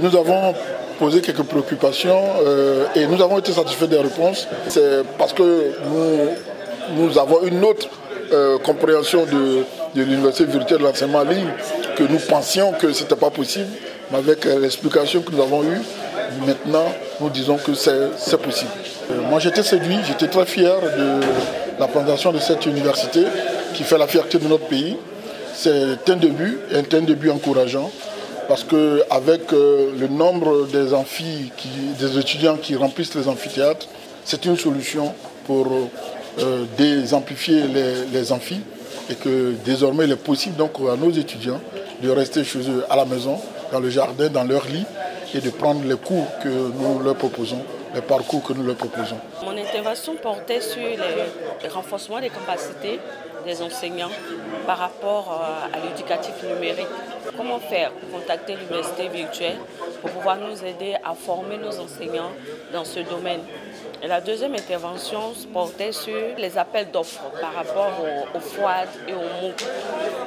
Nous avons posé quelques préoccupations et nous avons été satisfaits des réponses. C'est parce que nous avons une autre compréhension de l'université virtuelle de l'enseignement en ligne que nous pensions que ce n'était pas possible. Mais avec l'explication que nous avons eue, maintenant nous disons que c'est possible. Moi j'étais séduit, j'étais très fier de la présentation de cette université qui fait la fierté de notre pays. C'est un début encourageant. Parce qu'avec le nombre des étudiants qui remplissent les amphithéâtres, c'est une solution pour désamplifier les amphis et que désormais il est possible donc à nos étudiants de rester chez eux à la maison, dans le jardin, dans leur lit et de prendre les cours que nous leur proposons, les parcours que nous leur proposons. Mon intervention portait sur le renforcement des capacités des enseignants par rapport à l'éducatif numérique. Comment faire pour contacter l'université virtuelle pour pouvoir nous aider à former nos enseignants dans ce domaine. Et la deuxième intervention portait sur les appels d'offres par rapport au FOAD et au MOOC.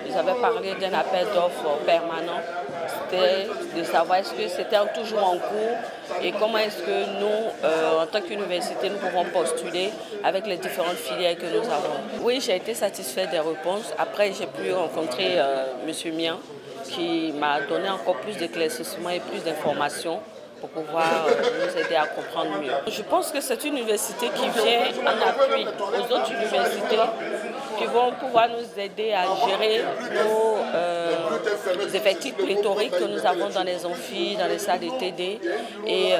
Ils avaient parlé d'un appel d'offres permanent. C'était de savoir est-ce que c'était toujours en cours et comment est-ce que nous, en tant qu'université, nous pouvons postuler avec les différentes filières que nous avons. Oui, j'ai été satisfait des réponses. Après, j'ai pu rencontrer M. Mian qui m'a donné encore plus d'éclaircissements et plus d'informations pour pouvoir nous aider à comprendre mieux. Je pense que c'est une université qui vient en appui aux autres universités qui vont pouvoir nous aider à gérer nos effectifs pléthoriques que nous avons dans les amphis, dans les salles de TD et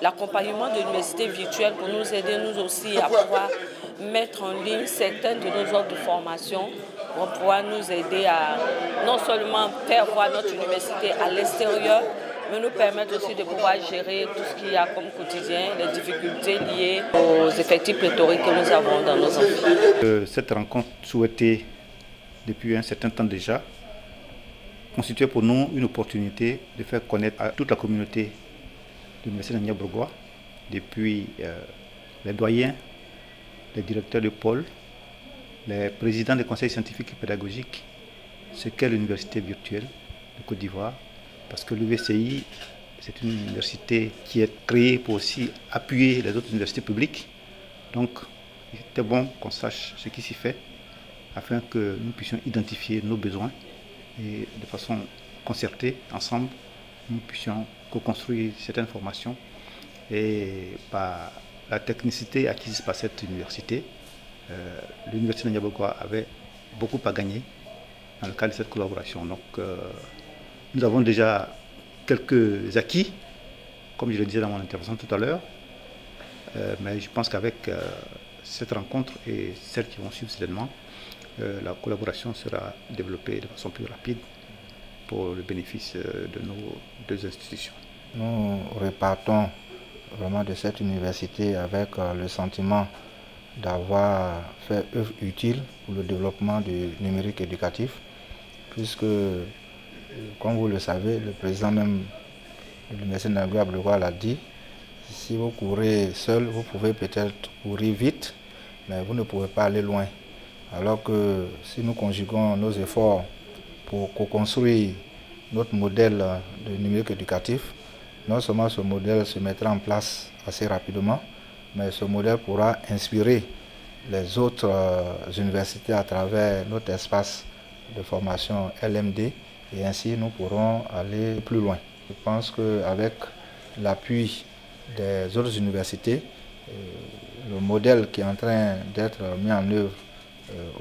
l'accompagnement de l'université virtuelle pour nous aider nous aussi à pouvoir mettre en ligne certaines de nos offres de formation pour pouvoir nous aider à non seulement faire voir notre université à l'extérieur, mais nous permettre aussi de pouvoir gérer tout ce qu'il y a comme quotidien, les difficultés liées aux effectifs pléthoriques que nous avons dans nos amphis. Cette rencontre souhaitée depuis un certain temps déjà constituait pour nous une opportunité de faire connaître à toute la communauté de l'université de Niamey-Bourgois, depuis les doyens, les directeurs de pôle, les présidents des conseils scientifiques et pédagogiques, ce qu'est l'université virtuelle de Côte d'Ivoire, parce que l'UVCI, c'est une université qui est créée pour aussi appuyer les autres universités publiques. Donc, il était bon qu'on sache ce qui s'y fait, afin que nous puissions identifier nos besoins et de façon concertée, ensemble, nous puissions co-construire certaines formations. Et par la technicité acquise par cette université, l'université de Niamey-Bourgois avait beaucoup à gagner dans le cadre de cette collaboration. Donc, nous avons déjà quelques acquis, comme je le disais dans mon intervention tout à l'heure, mais je pense qu'avec cette rencontre et celles qui vont suivre certainement, la collaboration sera développée de façon plus rapide pour le bénéfice de nos deux institutions. Nous repartons vraiment de cette université avec le sentiment d'avoir fait œuvre utile pour le développement du numérique éducatif, puisque, comme vous le savez, le président même de l'université de Niamey-Bourgois l'a dit, si vous courez seul, vous pouvez peut-être courir vite, mais vous ne pouvez pas aller loin. Alors que si nous conjuguons nos efforts pour co-construire notre modèle de numérique éducatif, non seulement ce modèle se mettra en place assez rapidement, mais ce modèle pourra inspirer les autres universités à travers notre espace de formation LMD et ainsi nous pourrons aller plus loin. Je pense qu'avec l'appui des autres universités, le modèle qui est en train d'être mis en œuvre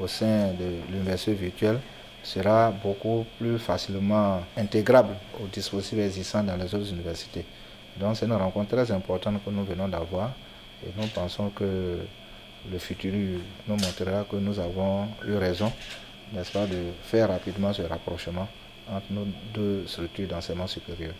au sein de l'université virtuelle sera beaucoup plus facilement intégrable aux dispositifs existants dans les autres universités. Donc c'est une rencontre très importante que nous venons d'avoir et nous pensons que le futur nous montrera que nous avons eu raison, n'est-ce pas, de faire rapidement ce rapprochement entre nos deux structures d'enseignement supérieur.